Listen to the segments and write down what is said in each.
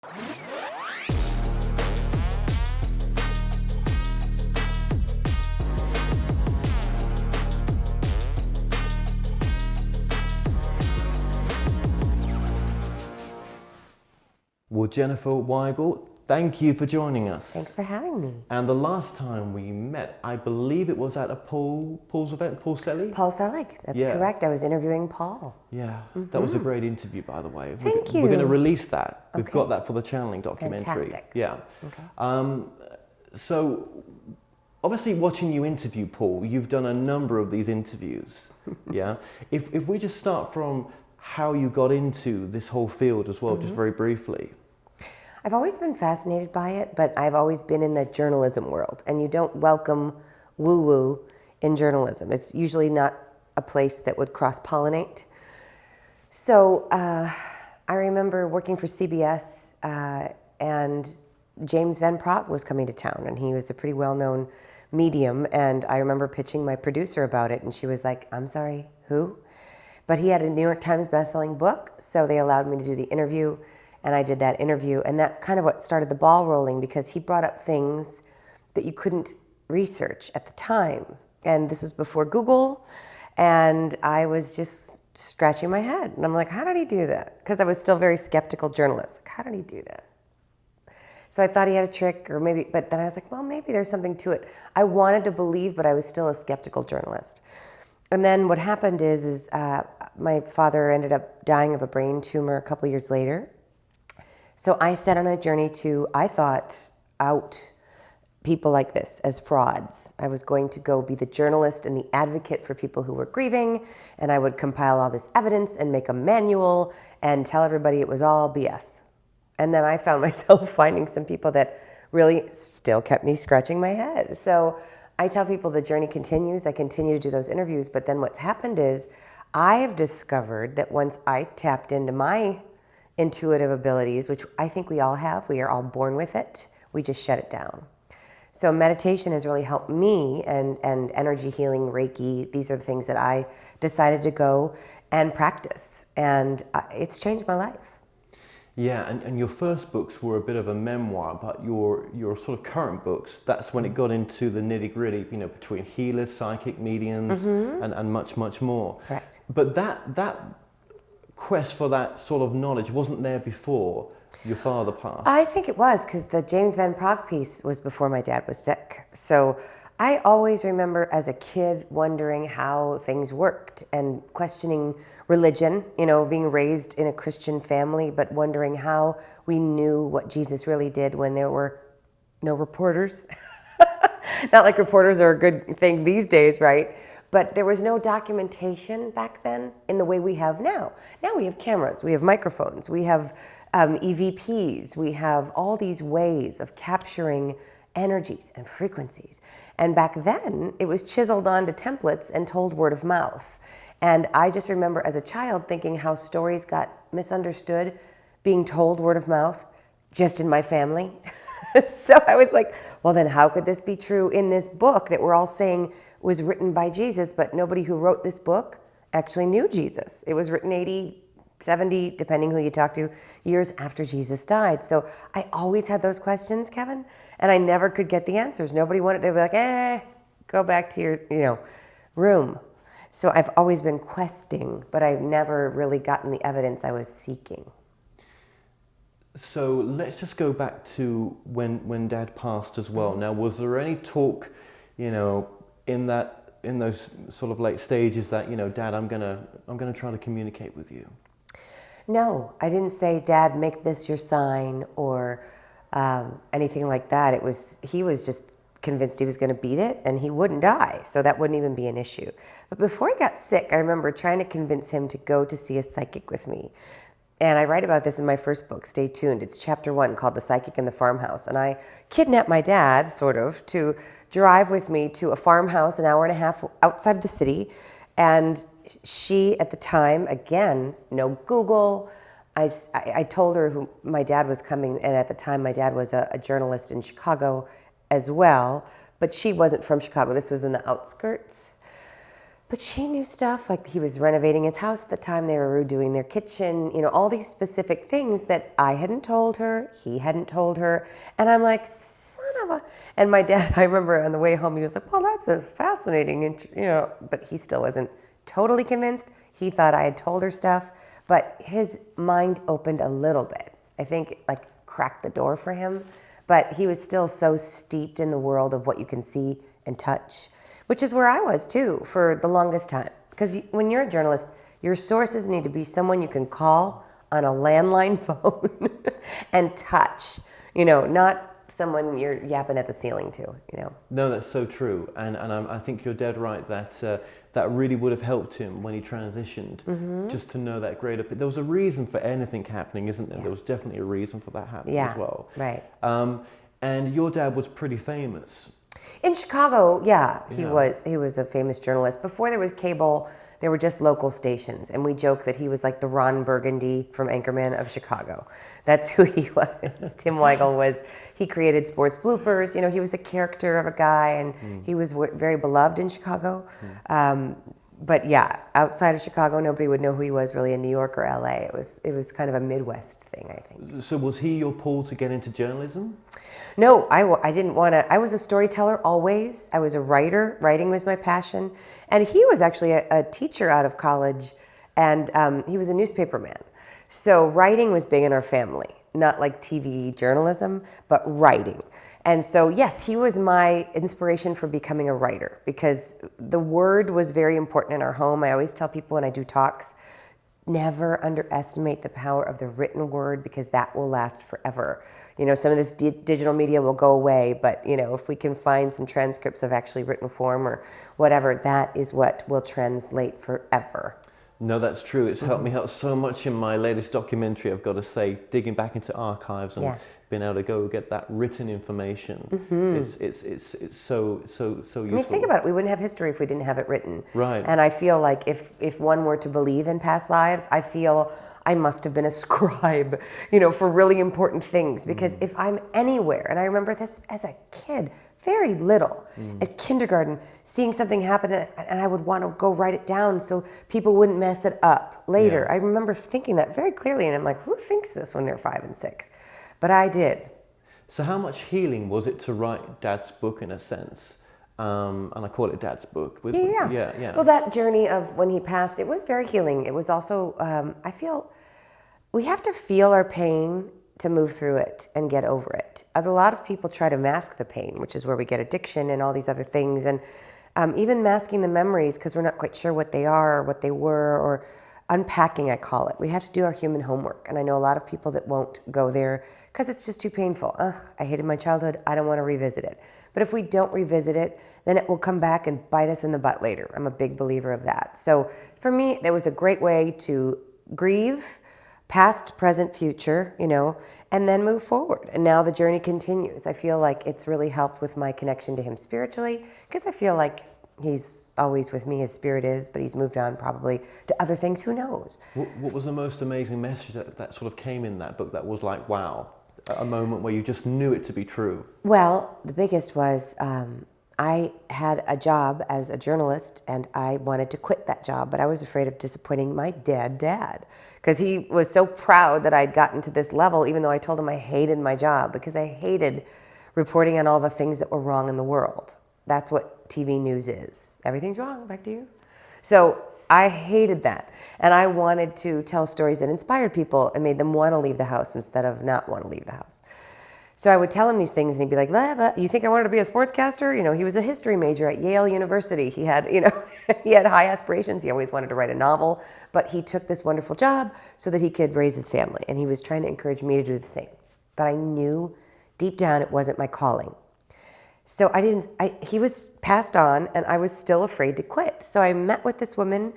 Well, Jennifer Weigel, thank you for joining us. Thanks for having me. And the last time we met, I believe it was at a Paul's event, Paul Selly? Paul Selig, that's correct. I was interviewing Paul. Yeah, that was a great interview, by the way. Thank you. We're going to release that. We've got that for the channeling documentary. Fantastic. Yeah. Okay. So, obviously watching you interview Paul, you've done a number of these interviews. Yeah. If we just start from how you got into this whole field as well, just very briefly. I've always been fascinated by it, but I've always been in the journalism world, and you don't welcome woo-woo in journalism. It's usually not a place that would cross-pollinate. So I remember working for CBS, and James Van Praagh was coming to town, and he was a pretty well-known medium, and I remember pitching my producer about it, and she was like, "I'm sorry, who?" But he had a New York Times bestselling book, so they allowed me to do the interview, and I did that interview, and that's kind of what started the ball rolling, because he brought up things that you couldn't research at the time. And this was before Google, and I was just scratching my head. And I'm like, how did he do that? Because I was still a very skeptical journalist. Like, how did he do that? So I thought he had a trick, or maybe, but then I was like, well, maybe there's something to it. I wanted to believe, but I was still a skeptical journalist. And then what happened is my father ended up dying of a brain tumor a couple of years later. So I set on a journey to, I thought, out people like this as frauds. I was going to go be the journalist and the advocate for people who were grieving, and I would compile all this evidence and make a manual and tell everybody it was all BS. And then I found myself finding some people that really still kept me scratching my head. So I tell people the journey continues. I continue to do those interviews, but then what's happened is I have discovered that once I tapped into my intuitive abilities, which I think we all have. We are all born with it. We just shut it down. So meditation has really helped me, and energy healing, Reiki. These are the things that I decided to go and practice, and it's changed my life. Yeah, and your first books were a bit of a memoir, but your sort of current books, that's when it got into the nitty-gritty, between healers, psychic mediums, and much, much more. Correct. But that quest for that sort of knowledge wasn't there before your father passed. I think it was, because the James Van Praagh piece was before my dad was sick. So I always remember as a kid wondering how things worked and questioning religion, being raised in a Christian family, but wondering how we knew what Jesus really did when there were no reporters. Not like reporters are a good thing these days, right? But there was no documentation back then in the way we have now. Now we have cameras, we have microphones, we have EVPs, we have all these ways of capturing energies and frequencies. And back then, it was chiseled onto templates and told word of mouth. And I just remember as a child thinking how stories got misunderstood, being told word of mouth, just in my family. So I was like, well, then how could this be true in this book that we're all saying was written by Jesus, but nobody who wrote this book actually knew Jesus? It was written 80, 70, depending who you talk to, years after Jesus died. So I always had those questions, Kevin, and I never could get the answers. Nobody wanted to be like, go back to your, room. So I've always been questing, but I've never really gotten the evidence I was seeking. So let's just go back to when Dad passed as well. Now, was there any talk, in those sort of late stages that, Dad, I'm gonna try to communicate with you? No, I didn't say, Dad, make this your sign, or anything like that. He was just convinced he was going to beat it and he wouldn't die, so that wouldn't even be an issue. But before he got sick, I remember trying to convince him to go to see a psychic with me. And I write about this in my first book, stay tuned. It's chapter 1 called The Psychic in the Farmhouse. And I kidnapped my dad, sort of, to drive with me to a farmhouse an hour and a half outside of the city. And she, at the time, again, no Google. I told her who my dad was coming, and at the time my dad was a journalist in Chicago as well, but she wasn't from Chicago. This was in the outskirts. But she knew stuff, like he was renovating his house at the time, they were redoing their kitchen, all these specific things that I hadn't told her, he hadn't told her. And I'm like, son of a... And my dad, I remember on the way home, he was like, well, that's a fascinating, but he still wasn't totally convinced. He thought I had told her stuff, but his mind opened a little bit. I think like cracked the door for him, but he was still so steeped in the world of what you can see and touch, which is where I was too for the longest time. Because when you're a journalist, your sources need to be someone you can call on a landline phone and touch, not someone you're yapping at the ceiling to, No, that's so true. And I think you're dead right that that really would have helped him when he transitioned, just to know that greater... There was a reason for anything happening, isn't there? Yeah. There was definitely a reason for that happening as well. Right. And your dad was pretty famous. In Chicago, he was a famous journalist. Before there was cable, there were just local stations, and we joke that he was like the Ron Burgundy from Anchorman of Chicago. That's who he was. Tim Weigel he created sports bloopers. He was a character of a guy, and he was very beloved in Chicago. But yeah, outside of Chicago, nobody would know who he was really in New York or LA. It was kind of a Midwest thing, I think. So was he your pull to get into journalism? No, I didn't want to. I was a storyteller always. I was a writer. Writing was my passion. And he was actually a teacher out of college, and he was a newspaperman. So writing was big in our family, not like TV journalism, but writing. And so, yes, he was my inspiration for becoming a writer, because the word was very important in our home. I always tell people when I do talks, never underestimate the power of the written word, because that will last forever. Some of this digital media will go away, but if we can find some transcripts of actually written form or whatever, that is what will translate forever. No, that's true. It's helped me out so much in my latest documentary, I've got to say, digging back into archives and being able to go get that written information. It's so useful. I mean, think about it. We wouldn't have history if we didn't have it written. Right. And I feel like if one were to believe in past lives, I feel I must have been a scribe, for really important things. Because if I'm anywhere, and I remember this as a kid, very little, at kindergarten, seeing something happen, and I would want to go write it down so people wouldn't mess it up later. Yeah. I remember thinking that very clearly, and I'm like, who thinks this when they're 5 and 6? But I did. So how much healing was it to write Dad's book, in a sense? And I call it Dad's book. Yeah. Well, that journey of when he passed, it was very healing. It was also, I feel, we have to feel our pain to move through it and get over it. A lot of people try to mask the pain, which is where we get addiction and all these other things. And even masking the memories because we're not quite sure what they are or what they were, or unpacking, I call it. We have to do our human homework. And I know a lot of people that won't go there because it's just too painful. I hated my childhood. I don't want to revisit it. But if we don't revisit it, then it will come back and bite us in the butt later. I'm a big believer of that. So for me, there was a great way to grieve, past, present, future, and then move forward. And now the journey continues. I feel like it's really helped with my connection to him spiritually, because I feel like he's always with me, his spirit is, but he's moved on probably to other things, who knows. What was the most amazing message that sort of came in that book that was like, wow, a moment where you just knew it to be true? Well, the biggest was I had a job as a journalist, and I wanted to quit that job, but I was afraid of disappointing my dead dad, because he was so proud that I'd gotten to this level, even though I told him I hated my job, because I hated reporting on all the things that were wrong in the world. That's what TV news is. Everything's wrong, back to you. So I hated that. And I wanted to tell stories that inspired people and made them want to leave the house instead of not want to leave the house. So I would tell him these things, and he'd be like, blah, blah. You think I wanted to be a sportscaster? He was a history major at Yale University. He had, he had high aspirations. He always wanted to write a novel, but he took this wonderful job so that he could raise his family. And he was trying to encourage me to do the same. But I knew deep down it wasn't my calling. So he was passed on, and I was still afraid to quit. So I met with this woman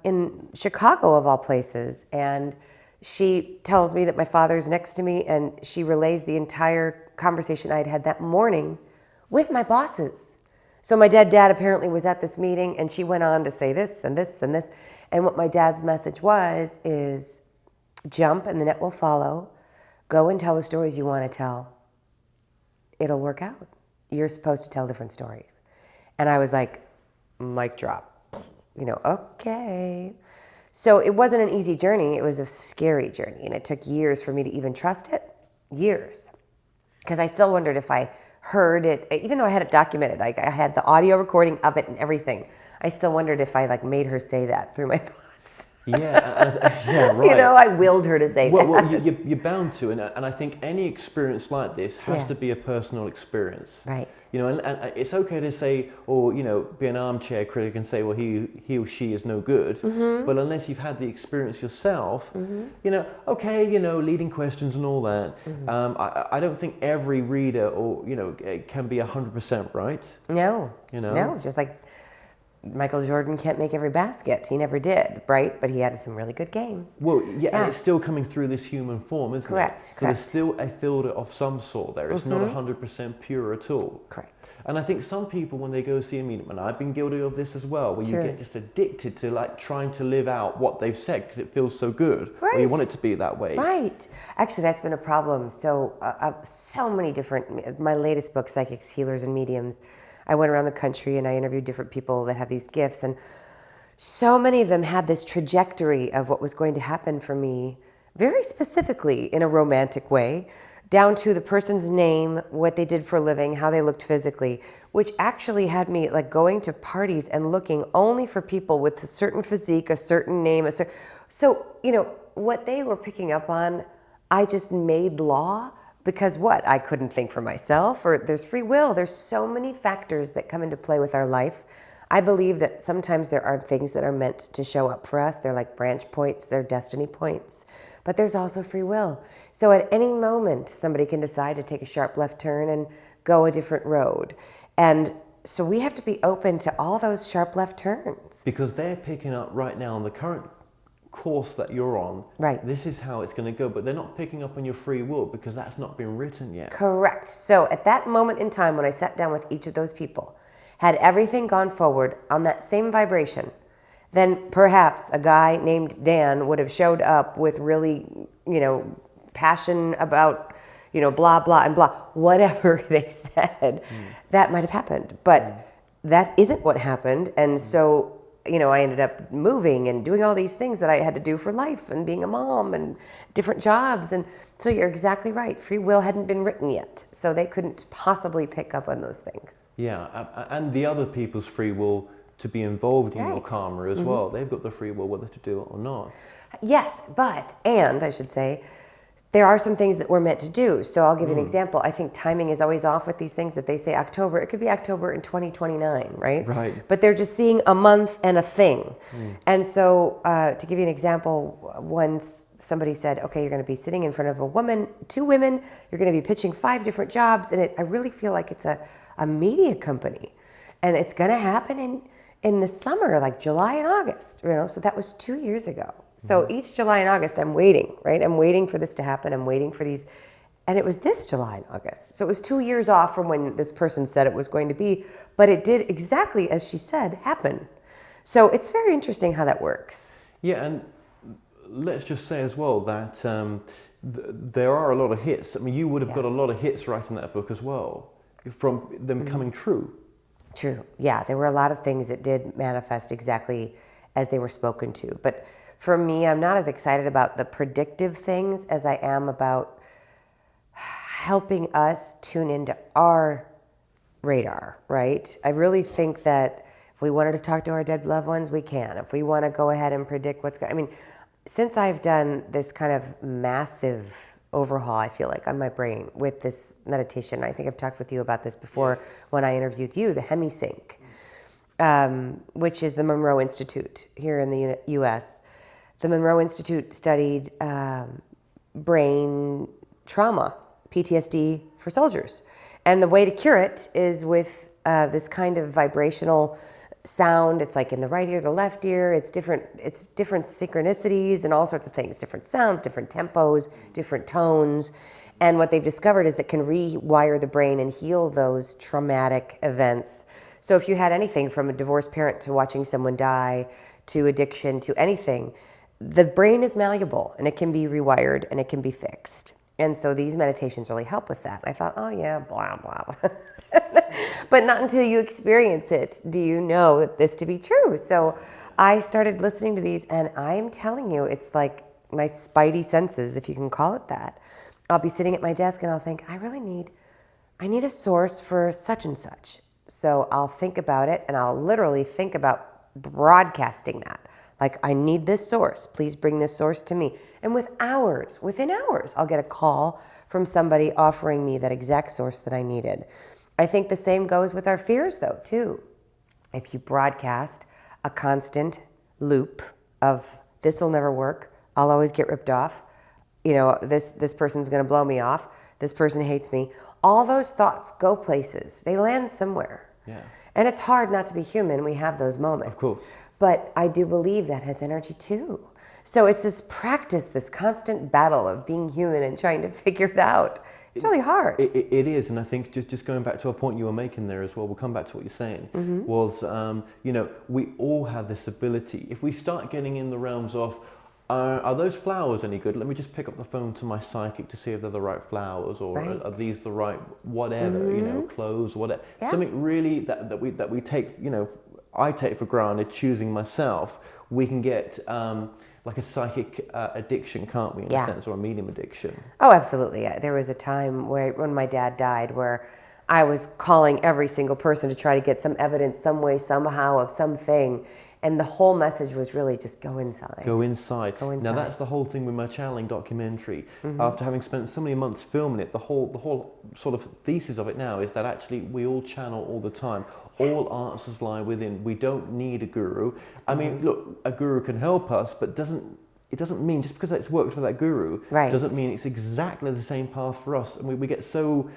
in Chicago, of all places, and she tells me that my father's next to me, and she relays the entire conversation I'd had that morning with my bosses. So my dead dad apparently was at this meeting, and she went on to say this and this and this. And what my dad's message is jump and the net will follow. Go and tell the stories you want to tell. It'll work out. You're supposed to tell different stories. And I was like, mic drop. okay. So it wasn't an easy journey. It was a scary journey. And it took years for me to even trust it. Years. Because I still wondered if I heard it, even though I had it documented, I had the audio recording of it and everything. I still wondered if I made her say that through my thoughts. Yeah, right. I willed her to say that. Well, you're bound to, and I think any experience like this has to be a personal experience. Right. And it's okay to say, or be an armchair critic and say, well, he or she is no good. Mm-hmm. But unless you've had the experience yourself, leading questions and all that. Mm-hmm. I don't think every reader can be 100% right. No. No, just like Michael Jordan can't make every basket. He never did, right? But he had some really good games. Well, and it's still coming through this human form, isn't it? Correct. So there's still a filter of some sort there. It's not 100% pure at all. Correct. And I think some people, when they go see a medium, and I've been guilty of this as well, where you get just addicted to trying to live out what they've said because it feels so good. Right. Or you want it to be that way. Right. Actually, that's been a problem. So many different, my latest book, Psychics, Healers, and Mediums, I went around the country and I interviewed different people that have these gifts, and so many of them had this trajectory of what was going to happen for me very specifically in a romantic way, down to the person's name, what they did for a living, how they looked physically, which actually had me going to parties and looking only for people with a certain physique, a certain name. So, what they were picking up on, I just made law. Because I couldn't think for myself, or there's free will. There's so many factors that come into play with our life. I believe that sometimes there are things that are meant to show up for us. They're like branch points, they're destiny points. But there's also free will. So at any moment, somebody can decide to take a sharp left turn and go a different road. And so we have to be open to all those sharp left turns. Because they're picking up right now on the current course that you're on, right? This is how it's going to go, but they're not picking up on your free will because that's not been written yet. Correct. So at that moment in time when I sat down with each of those people, had everything gone forward on that same vibration, then perhaps a guy named Dan would have showed up with really, passion about, blah, blah, and blah, whatever they said. That might have happened, but that isn't what happened. And so I ended up moving and doing all these things that I had to do for life and being a mom and different jobs. And so you're exactly right. Free will hadn't been written yet. So they couldn't possibly pick up on those things. Yeah. And the other people's free will to be involved in your karma as well. They've got the free will whether to do it or not. Yes, and I should say, there are some things that we're meant to do. So I'll give you an example. I think timing is always off with these things. If they say October, it could be October in 2029, right? Right. But they're just seeing a month and a thing. And so to give you an example, once somebody said, okay, you're going to be sitting in front of two women, you're going to be pitching 5 different jobs, and I really feel like it's a media company. And it's going to happen in the summer, like July and August, so that was 2 years ago. So each July and August, I'm waiting, right? I'm waiting for this to happen. I'm waiting for these. And it was this July and August. So it was 2 years off from when this person said it was going to be, but it did exactly as she said happen. So it's very interesting how that works. Yeah, and let's just say as well that there are a lot of hits. I mean, you would have got a lot of hits writing that book as well, from them coming true. True. Yeah, there were a lot of things that did manifest exactly as they were spoken to. But for me, I'm not as excited about the predictive things as I am about helping us tune into our radar, right? I really think that if we wanted to talk to our dead loved ones, we can. If we want to go ahead and predict what's going to... I mean, since I've done this kind of massive overhaul, I feel like, on my brain with this meditation, I think I've talked with you about this before when I interviewed you, the Hemisync, which is the Monroe Institute here in the U.S. The Monroe Institute studied brain trauma, PTSD for soldiers. And the way to cure it is with this kind of vibrational sound. It's like in the right ear, the left ear. It's different synchronicities and all sorts of things, different sounds, different tempos, different tones. And what they've discovered is it can rewire the brain and heal those traumatic events. So if you had anything from a divorced parent to watching someone die to addiction to anything, the brain is malleable and it can be rewired and it can be fixed. And so these meditations really help with that. I thought, oh yeah, blah, blah, blah. But not until you experience it do you know this to be true. So I started listening to these, and I'm telling you, it's like my spidey senses, if you can call it that. I'll be sitting at my desk and I'll think, I need a source for such and such. So I'll think about it, and I'll literally think about broadcasting that. Like, I need this source. Please bring this source to me. And within hours, I'll get a call from somebody offering me that exact source that I needed. I think the same goes with our fears, though, too. If you broadcast a constant loop of this will never work, I'll always get ripped off, this person's going to blow me off, this person hates me, all those thoughts go places. They land somewhere. Yeah. And it's hard not to be human. We have those moments. Of course. But I do believe that has energy too. So it's this practice, this constant battle of being human and trying to figure it out. It's really hard. It is, and I think just going back to a point you were making there as well, we'll come back to what you're saying, was, we all have this ability. If we start getting in the realms of, are those flowers any good? Let me just pick up the phone to my psychic to see if they're the right flowers, or are these the right whatever, clothes, whatever. Yeah. Something really that we take, I take for granted, choosing myself, we can get like a psychic addiction, can't we, in a sense, or a medium addiction? Oh, absolutely. Yeah. There was a time when my dad died where I was calling every single person to try to get some evidence, some way, somehow, of something. And the whole message was really just go inside. Go inside. Now that's the whole thing with my channeling documentary. After having spent so many months filming it, the whole sort of thesis of it now is that actually we all channel all the time. Yes. All answers lie within. We don't need a guru. I mean, look, a guru can help us, but it doesn't mean just because it's worked for that guru doesn't mean it's exactly the same path for us. And we get so,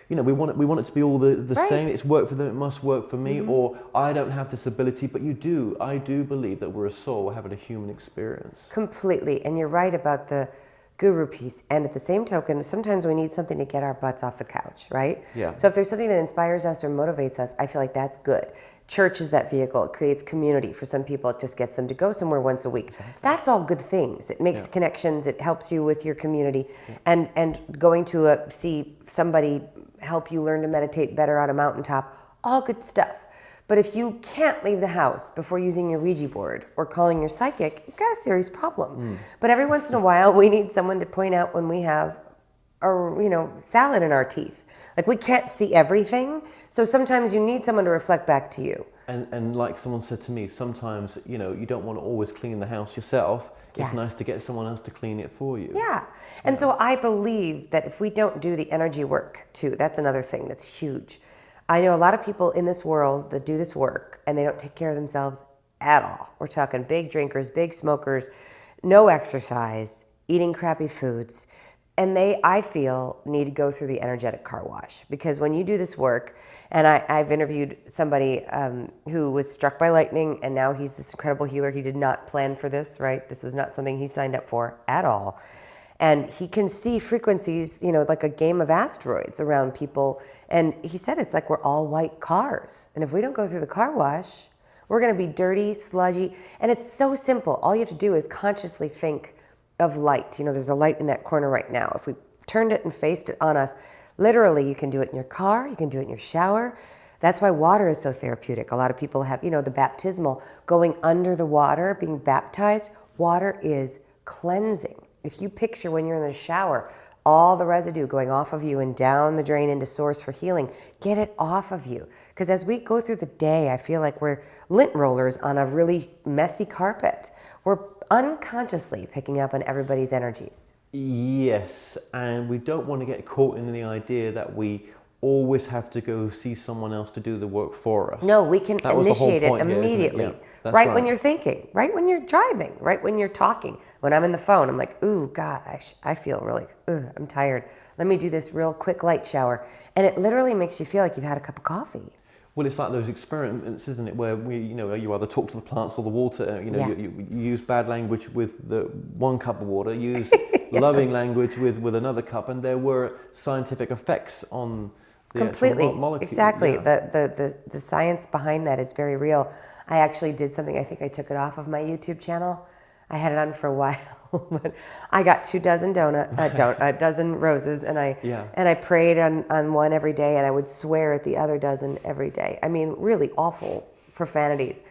we want it to be all the same. It's worked for them, it must work for me, or I don't have this ability, but you do. I do believe that we're a soul, we're having a human experience. Completely, and you're right about the guru piece. And at the same token, sometimes we need something to get our butts off the couch, right? Yeah. So if there's something that inspires us or motivates us, I feel like that's good. Church is that vehicle. It creates community. For some people, it just gets them to go somewhere once a week. Exactly. That's all good things. It makes connections. It helps you with your community. Yeah. And going to see somebody help you learn to meditate better on a mountaintop, all good stuff. But if you can't leave the house before using your Ouija board or calling your psychic, you've got a serious problem. But every once in a while, we need someone to point out when we have salad in our teeth. Like, we can't see everything. So sometimes you need someone to reflect back to you. And like someone said to me, sometimes, you don't want to always clean the house yourself. It's nice to get someone else to clean it for you. Yeah. And so I believe that if we don't do the energy work too, that's another thing that's huge. I know a lot of people in this world that do this work and they don't take care of themselves at all. We're talking big drinkers, big smokers, no exercise, eating crappy foods. And they, I feel, need to go through the energetic car wash. Because when you do this work, and I've interviewed somebody who was struck by lightning, and now he's this incredible healer. He did not plan for this, right? This was not something he signed up for at all. And he can see frequencies, like a game of asteroids around people. And he said it's like we're all white cars. And if we don't go through the car wash, we're going to be dirty, sludgy. And it's so simple. All you have to do is consciously think of light. There's a light in that corner right now. If we turned it and faced it on us, literally, you can do it in your car, you can do it in your shower. That's why water is so therapeutic. A lot of people have, the baptismal, going under the water, being baptized. Water is cleansing. If you picture when you're in the shower, all the residue going off of you and down the drain into source for healing, get it off of you. Because as we go through the day, I feel like we're lint rollers on a really messy carpet. We're unconsciously picking up on everybody's energies. Yes, and we don't want to get caught in the idea that we always have to go see someone else to do the work for us. No, we can initiate it immediately. Yeah, right when you're thinking, right when you're driving, right when you're talking. When I'm in the phone, I'm like, ooh, God, I feel really, I'm tired. Let me do this real quick light shower. And it literally makes you feel like you've had a cup of coffee. Well, it's like those experiments, isn't it, where you either talk to the plants or the water. You use bad language with the one cup of water, use loving language with another cup, and there were scientific effects on the molecule. Exactly. Yeah. The science behind that is very real. I actually did something. I think I took it off of my YouTube channel. I had it on for a while, but I got 2 dozen a dozen roses, and I prayed on one every day, and I would swear at the other dozen every day. I mean, really awful profanities.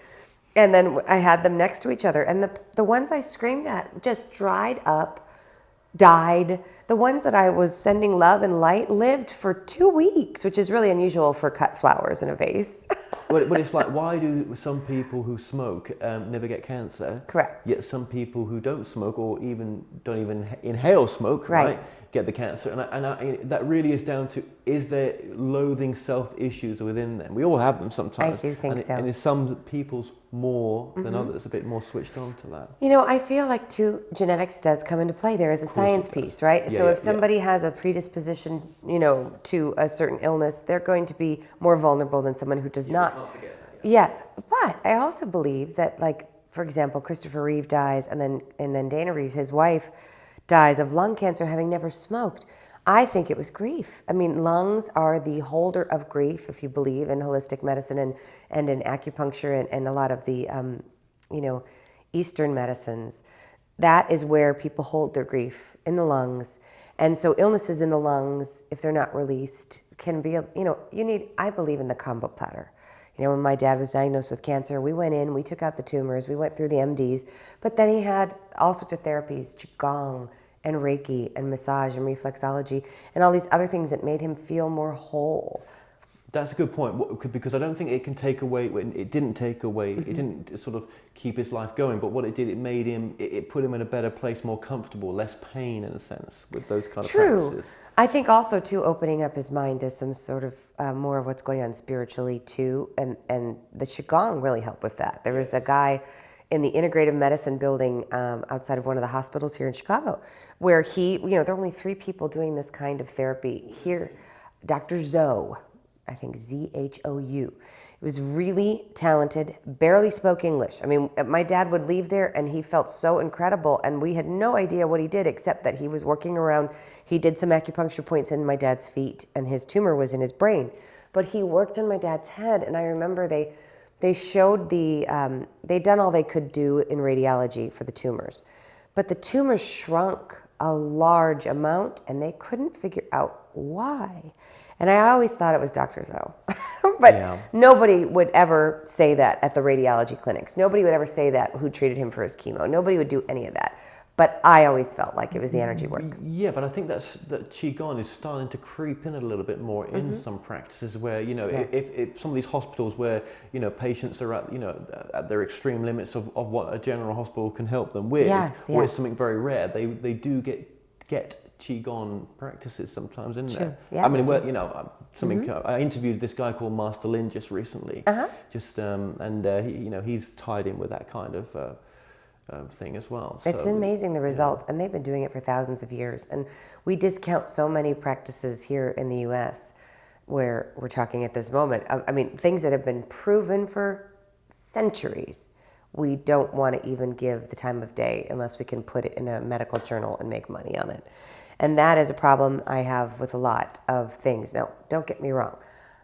And then I had them next to each other. And the ones I screamed at just dried up, died. The ones that I was sending love and light lived for 2 weeks, which is really unusual for cut flowers in a vase. But it's like, why do some people who smoke never get cancer? Correct. Yet some people who don't smoke or even don't even inhale smoke, right, get the cancer. And that really is down to, is there loathing self issues within them? We all have them sometimes. I do think so. And is some people's more than others, a bit more switched on to that? You know, I feel like too, genetics does come into play. There is a science piece, right? Yeah, so if somebody has a predisposition, you know, to a certain illness, they're going to be more vulnerable than someone who does not. Can't forget that, Yes, but I also believe that, like, for example, Christopher Reeve dies, and then Dana Reeves, his wife, dies of lung cancer having never smoked. I think it was grief. I mean, lungs are the holder of grief, if you believe in holistic medicine and in acupuncture and a lot of the, you know, Eastern medicines. That is where people hold their grief, in the lungs. And so illnesses in the lungs, if they're not released, can be, you know, I believe in the combo platter. You know, when my dad was diagnosed with cancer, we went in, we took out the tumors, we went through the MDs, but then he had all sorts of therapies, Qigong and Reiki and massage and reflexology and all these other things that made him feel more whole. That's a good point, because I don't think it can take away, it didn't take away, it didn't sort of keep his life going, but what it did, it made him, it put him in a better place, more comfortable, less pain in a sense with those kind of practices. I think also too, opening up his mind to some sort of more of what's going on spiritually too, and the Qigong really helped with that. There was a guy in the integrative medicine building outside of one of the hospitals here in Chicago, where there are only 3 people doing this kind of therapy here. Dr. Zoe, I think Zhou. He was really talented, barely spoke English. I mean, my dad would leave there and he felt so incredible, and we had no idea what he did except that he was working around. He did some acupuncture points in my dad's feet, and his tumor was in his brain. But he worked on my dad's head, and I remember they showed they'd done all they could do in radiology for the tumors. But the tumors shrunk a large amount, and they couldn't figure out why. And I always thought it was Dr. Zoe. But nobody would ever say that at the radiology clinics. Nobody would ever say that who treated him for his chemo. Nobody would do any of that. But I always felt like it was the energy work. Yeah, but I think that Qigong is starting to creep in a little bit more in some practices where, you know, if some of these hospitals where, you know, patients are at, you know, at their extreme limits of what a general hospital can help them with, or it's something very rare, they do get Qigong practices sometimes in there. Yeah, I mean, you know, I interviewed this guy called Master Lin just recently, he's tied in with that kind of thing as well. It's amazing the results, and they've been doing it for thousands of years. And we discount so many practices here in the U.S. where we're talking at this moment. I mean, things that have been proven for centuries. We don't want to even give the time of day unless we can put it in a medical journal and make money on it. And that is a problem I have with a lot of things. Now, don't get me wrong.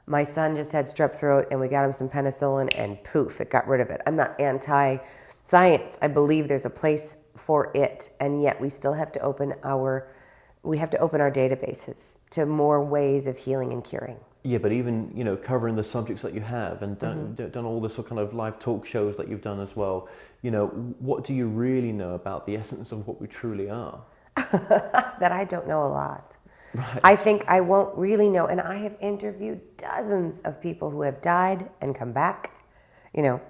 My son just had strep throat, and we got him some penicillin, and poof, it got rid of it. I'm not anti-science. I believe there's a place for it, and yet we still have to open our databases to more ways of healing and curing. Yeah, but even, you know, covering the subjects that you have and done all the sort of kind of live talk shows that you've done as well, you know, what do you really know about the essence of what we truly are? That I don't know a lot. Right. I think I won't really know. And I have interviewed dozens of people who have died and come back. You know,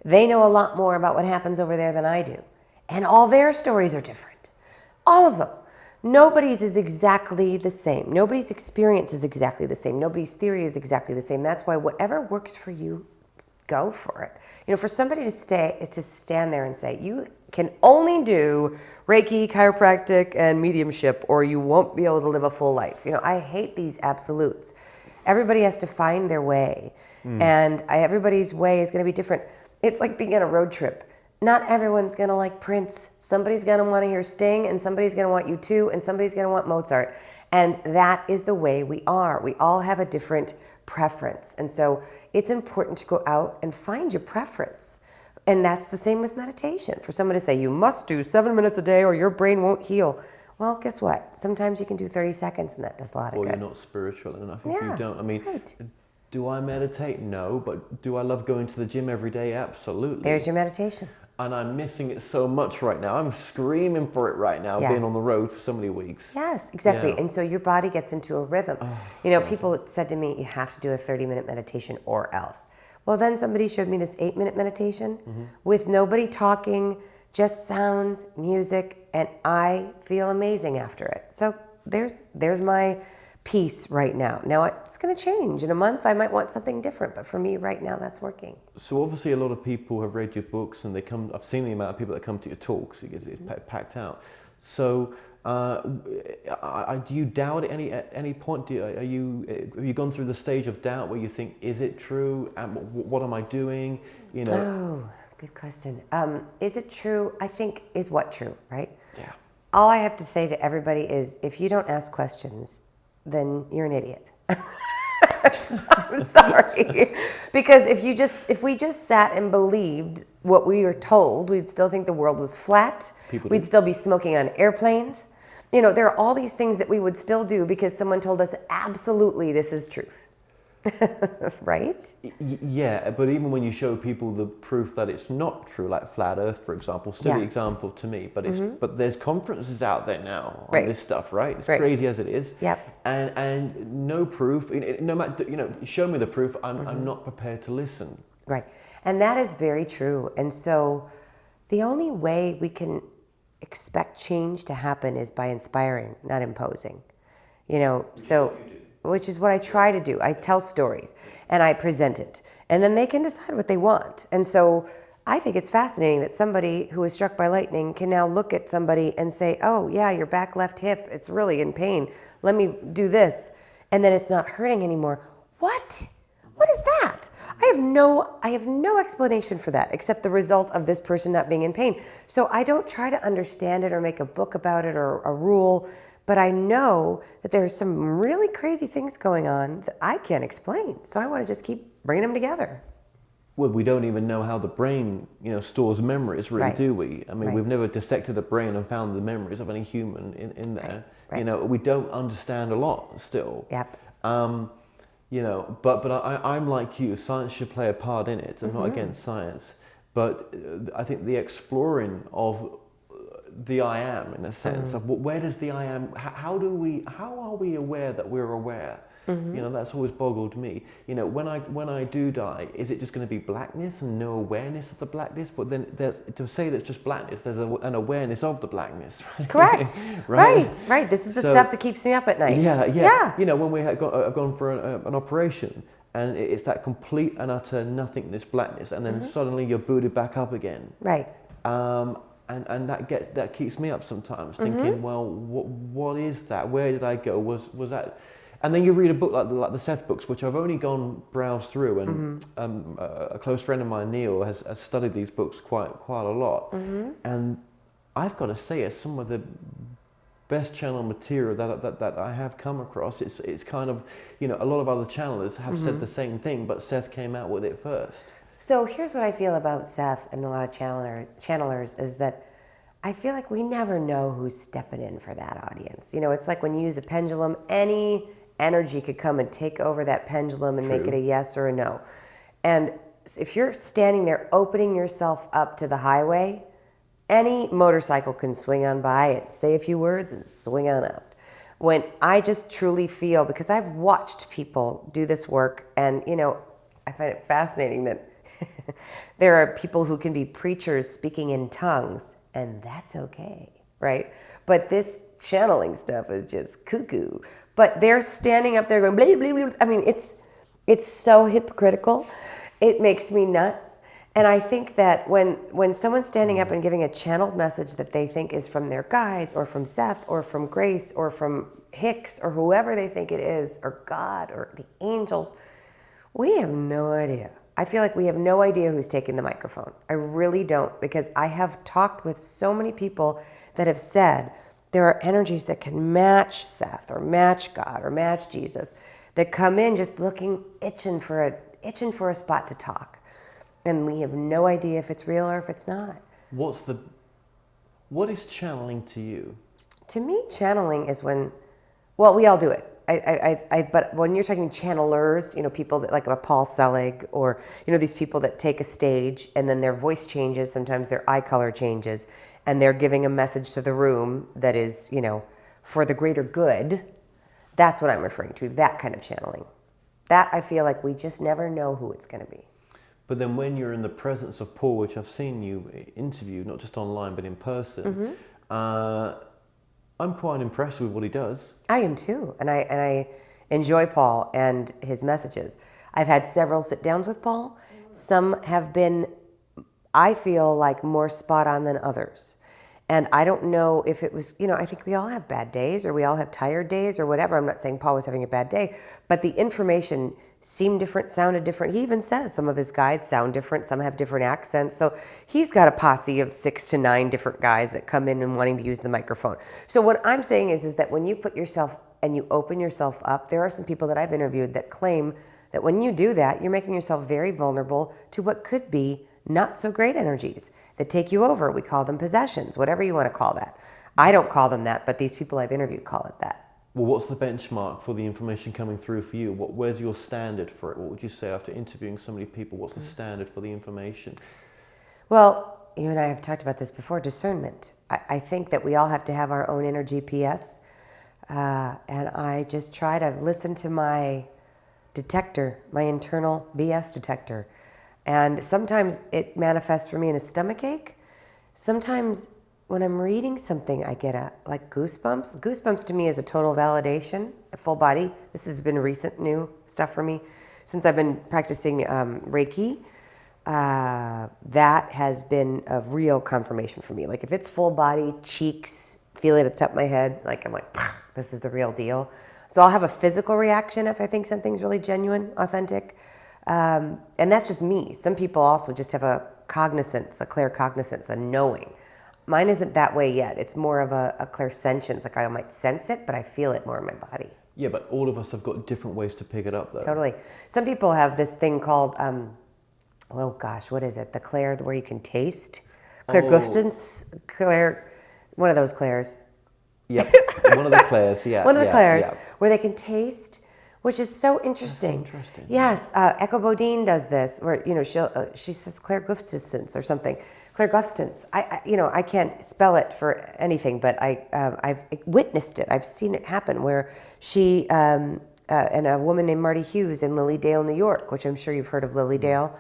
they know a lot more about what happens over there than I do. And all their stories are different. All of them. Nobody's is exactly the same. Nobody's experience is exactly the same. Nobody's theory is exactly the same. That's why whatever works for you, go for it. You know, for somebody to stand there and say, you can only do Reiki, chiropractic, and mediumship, or you won't be able to live a full life. You know, I hate these absolutes. Everybody has to find their way, and everybody's way is going to be different. It's like being on a road trip. Not everyone's going to like Prince. Somebody's going to want to hear Sting, and somebody's going to want U2, and somebody's going to want Mozart. And that is the way we are. We all have a different preference. And so it's important to go out and find your preference. And that's the same with meditation. For someone to say, you must do 7 minutes a day or your brain won't heal. Well, guess what? Sometimes you can do 30 seconds and that does a lot of good. Or you're not spiritual enough if you don't. I mean, Do I meditate? No, but do I love going to the gym every day? Absolutely. There's your meditation. And I'm missing it so much right now. I'm screaming for it right now, being on the road for so many weeks. Yes, exactly. Yeah. And so your body gets into a rhythm. People said to me, you have to do a 30-minute meditation or else. Well, then somebody showed me this 8-minute meditation with nobody talking, just sounds, music, and I feel amazing after it. So there's my piece right now. Now it's going to change. In a month, I might want something different, but for me right now, that's working. So obviously a lot of people have read your books and I've seen the amount of people that come to your talks, it's packed out. So do you doubt at any point? Have you gone through the stage of doubt where you think, is it true? What am I doing? Oh, good question. Is it true? I think is what true, right? Yeah. All I have to say to everybody is, if you don't ask questions, then you're an idiot. I'm sorry. Because if we just sat and believed what we were told, we'd still think the world was flat. We'd still be smoking on airplanes. There are all these things that we would still do because someone told us absolutely this is truth. Right? Yeah, but even when you show people the proof that it's not true, like flat Earth, for example, silly example to me, but there's conferences out there now on this stuff, right? It's crazy as it is. Yep. And no proof. No matter, show me the proof. I'm not prepared to listen. Right, and that is very true. And so, the only way we can expect change to happen is by inspiring, not imposing. Which is what I try to do. I tell stories and I present it, and then they can decide what they want. And so I think it's fascinating that somebody who was struck by lightning can now look at somebody and say, oh yeah, your back left hip, it's really in pain. Let me do this. And then it's not hurting anymore. What? What is that? I have no explanation for that except the result of this person not being in pain. So I don't try to understand it or make a book about it or a rule. But I know that there's some really crazy things going on that I can't explain. So I want to just keep bringing them together. Well, we don't even know how the brain, stores memories, really, do we? I mean, we've never dissected a brain and found the memories of any human in there. Right. We don't understand a lot still. Yep. But I'm like you. Science should play a part in it. I'm not against science, but I think the exploring of the I am, in a sense of where does the I am? How are we aware that we're aware? That's always boggled me. When I do die, is it just going to be blackness and no awareness of the blackness? But then to say that's just blackness, there's an awareness of the blackness. Right? Correct. Right. This is the stuff that keeps me up at night. Yeah. When we have gone for an operation, and it's that complete and utter nothingness, blackness, and then suddenly you're booted back up again. Right. And that keeps me up sometimes, thinking, well, what is that? Where did I go? Was that? And then you read a book like the Seth books, which I've only browsed through, and a close friend of mine, Neil, has studied these books quite a lot, and I've got to say, it's some of the best channel material that I have come across. It's kind of, a lot of other channelers have said the same thing, but Seth came out with it first. So here's what I feel about Seth and a lot of channelers is that I feel like we never know who's stepping in for that audience. It's like when you use a pendulum, any energy could come and take over that pendulum and make it a yes or a no. And if you're standing there opening yourself up to the highway, any motorcycle can swing on by and say a few words and swing on out. When I just truly feel, because I've watched people do this work, and I find it fascinating that there are people who can be preachers speaking in tongues, and that's okay, right? But this channeling stuff is just cuckoo. But they're standing up there going, blah, blah, blah. I mean, it's so hypocritical. It makes me nuts. And I think that when someone's standing up and giving a channeled message that they think is from their guides or from Seth or from Grace or from Hicks or whoever they think it is, or God or the angels, we have no idea. I feel like we have no idea who's taking the microphone. I really don't, because I have talked with so many people that have said there are energies that can match Seth or match God or match Jesus that come in just looking, itching for a spot to talk. And we have no idea if it's real or if it's not. What is channeling to you? To me, channeling is when, well, we all do it. But when you're talking channelers, people that like a Paul Selig, or these people that take a stage and then their voice changes, sometimes their eye color changes, and they're giving a message to the room that is, for the greater good. That's what I'm referring to. That kind of channeling. That I feel like we just never know who it's going to be. But then when you're in the presence of Paul, which I've seen you interview, not just online but in person, I'm quite impressed with what he does. I am too, and I enjoy Paul and his messages. I've had several sit-downs with Paul. Some have been, I feel like, more spot on than others. And I don't know if it was, I think we all have bad days, or we all have tired days, or whatever. I'm not saying Paul was having a bad day, but the information seemed different, sounded different. He even says some of his guides sound different. Some have different accents. So he's got a posse of 6 to 9 different guys that come in and wanting to use the microphone. So what I'm saying is that when you put yourself and you open yourself up, there are some people that I've interviewed that claim that when you do that, you're making yourself very vulnerable to what could be not so great energies that take you over. We call them possessions, whatever you want to call that. I don't call them that, but these people I've interviewed call it that. Well, what's the benchmark for the information coming through for you? Where's your standard for it? What would you say after interviewing so many people? What's the standard for the information? Well, you and I have talked about this before, discernment. I think that we all have to have our own inner GPS, and I just try to listen to my detector, my internal BS detector. And sometimes it manifests for me in a stomach ache. Sometimes when I'm reading something, I get goosebumps. Goosebumps to me is a total validation, a full body. This has been recent new stuff for me. Since I've been practicing Reiki, that has been a real confirmation for me. Like if it's full body, cheeks, feel it at the top of my head, I'm like, this is the real deal. So I'll have a physical reaction if I think something's really genuine, authentic. And that's just me. Some people also just have a cognizance, a claircognizance, a knowing. Mine isn't that way yet. It's more of a clairsentience. Like I might sense it, but I feel it more in my body. Yeah, but all of us have got different ways to pick it up, though. Totally. Some people have this thing called, what is it? The clair, where you can taste. Clairgustance, one of those clairs. Yep, one of the clairs, yeah. One of the clairs, where they can taste, which is so interesting. That's interesting. Yes, Echo Bodine does this, where she says clairgustance or something. Clairgustance. I can't spell it for anything, but I've witnessed it. I've seen it happen where she and a woman named Marty Hughes in Lilydale, New York, which I'm sure you've heard of Lilydale.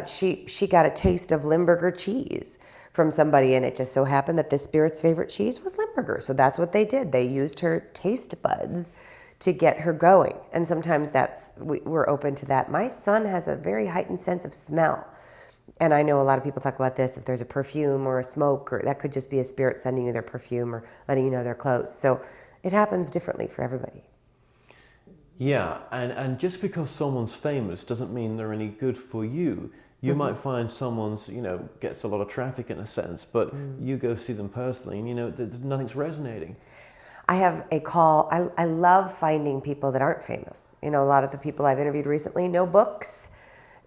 She got a taste of Limburger cheese from somebody, and it just so happened that this spirit's favorite cheese was Limburger. So that's what they did. They used her taste buds to get her going. And sometimes we're open to that. My son has a very heightened sense of smell. And I know a lot of people talk about this, if there's a perfume or a smoke, or that could just be a spirit sending you their perfume or letting you know they're close. So it happens differently for everybody. Yeah, and just because someone's famous doesn't mean they're any good for you. You might find someone's, gets a lot of traffic in a sense, but you go see them personally and, nothing's resonating. I have a call. I love finding people that aren't famous. A lot of the people I've interviewed recently, no books,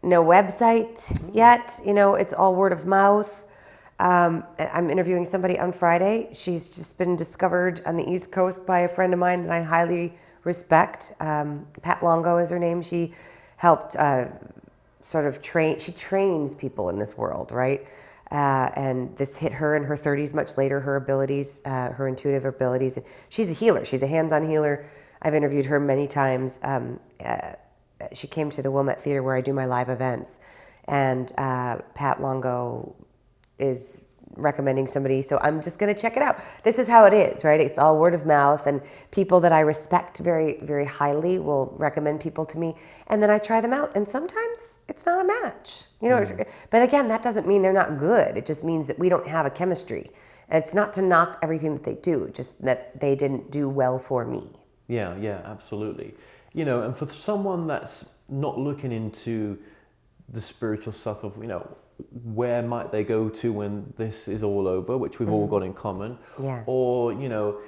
no website yet. It's all word of mouth. I'm interviewing somebody on Friday. She's just been discovered on the East Coast by a friend of mine that I highly respect. Pat Longo is her name. She helped she trains people in this world, right? And this hit her in her 30s, much later, her abilities, her intuitive abilities. She's a healer. She's a hands-on healer. I've interviewed her many times. She came to the Wilmette Theater where I do my live events. And Pat Longo is recommending somebody, so I'm just going to check it out. This is how it is, right? It's all word of mouth, and people that I respect very, very highly will recommend people to me, and then I try them out, and sometimes it's not a match, But again, that doesn't mean they're not good. It just means that we don't have a chemistry. And it's not to knock everything that they do, just that they didn't do well for me. Yeah, absolutely. And for someone that's not looking into the spiritual stuff of, where might they go to when this is all over, which we've all got in common, or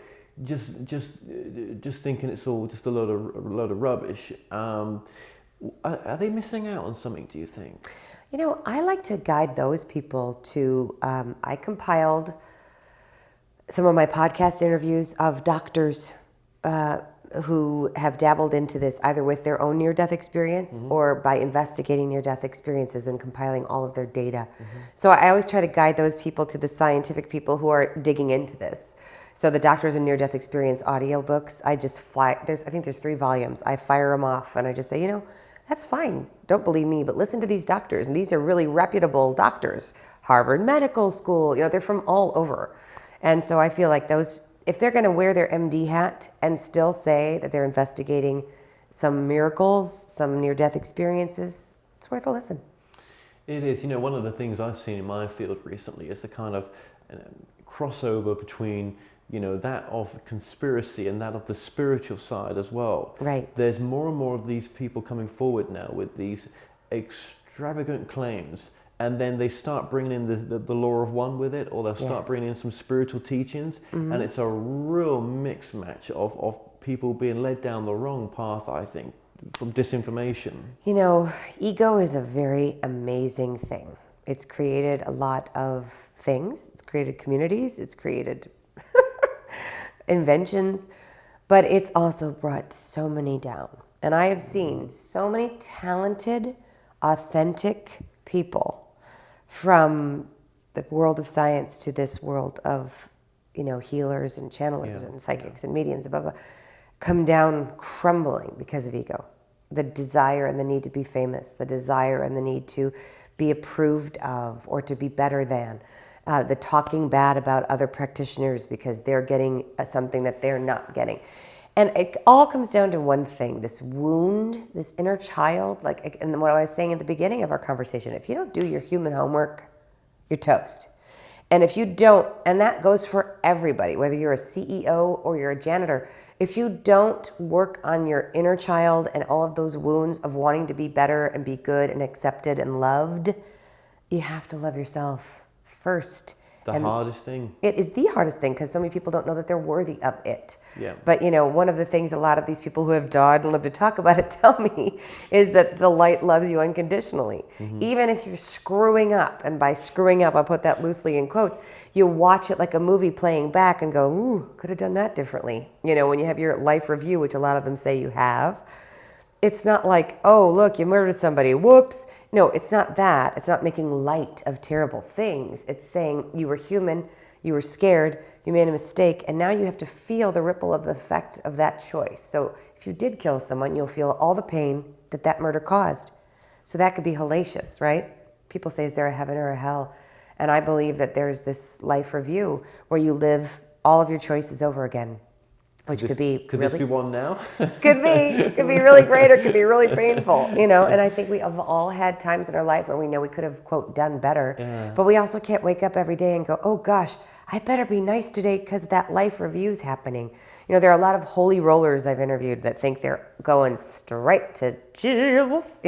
just thinking it's all just a load of rubbish. Are they missing out on something, do you think? I like to guide those people to. I compiled some of my podcast interviews of doctors, who have dabbled into this either with their own near-death experience or by investigating near-death experiences and compiling all of their data. So I always try to guide those people to the scientific people who are digging into this. So the Doctors in Near-Death Experience audiobooks, I just I think there's 3 volumes. I fire them off and I just say, that's fine. Don't believe me, but listen to these doctors. And these are really reputable doctors. Harvard Medical School, they're from all over. And so I feel like those, if they're going to wear their MD hat and still say that they're investigating some miracles, some near-death experiences, it's worth a listen. It is. One of the things I've seen in my field recently is the kind of crossover between that of conspiracy and that of the spiritual side as well. Right. There's more and more of these people coming forward now with these extravagant claims, and then they start bringing in the law of one with it, or they'll start bringing in some spiritual teachings, and it's a real mix match of people being led down the wrong path, I think, from disinformation. Ego is a very amazing thing. It's created a lot of things. It's created communities. It's created inventions, but it's also brought so many down. And I have seen so many talented, authentic people from the world of science to this world of, healers and channelers and psychics and mediums, blah, blah, come down crumbling because of ego. The desire and the need to be famous, the desire and the need to be approved of or to be better than. The talking bad about other practitioners because they're getting something that they're not getting. And it all comes down to one thing, this wound, this inner child, and what I was saying at the beginning of our conversation, if you don't do your human homework, you're toast. And if you don't, and that goes for everybody, whether you're a CEO or you're a janitor, if you don't work on your inner child and all of those wounds of wanting to be better and be good and accepted and loved, you have to love yourself first. The hardest thing. It is the hardest thing because so many people don't know that they're worthy of it. Yeah. But one of the things a lot of these people who have died and live to talk about it tell me is that the light loves you unconditionally. Even if you're screwing up, and by screwing up, I'll put that loosely in quotes, you watch it like a movie playing back and go, ooh, could have done that differently. When you have your life review, which a lot of them say you have, it's not like, oh, look, you murdered somebody, whoops. No, it's not that. It's not making light of terrible things. It's saying you were human, you were scared, you made a mistake, and now you have to feel the ripple of the effect of that choice. So if you did kill someone, you'll feel all the pain that murder caused. So that could be hellacious, right? People say, is there a heaven or a hell? And I believe that there's this life review where you live all of your choices over again. Which could this be one now? Could be really great or could be really painful, And I think we have all had times in our life where we know we could have, quote, done better. Yeah. But we also can't wake up every day and go, oh gosh, I better be nice today because that life review's happening. There are a lot of holy rollers I've interviewed that think they're going straight to Jesus,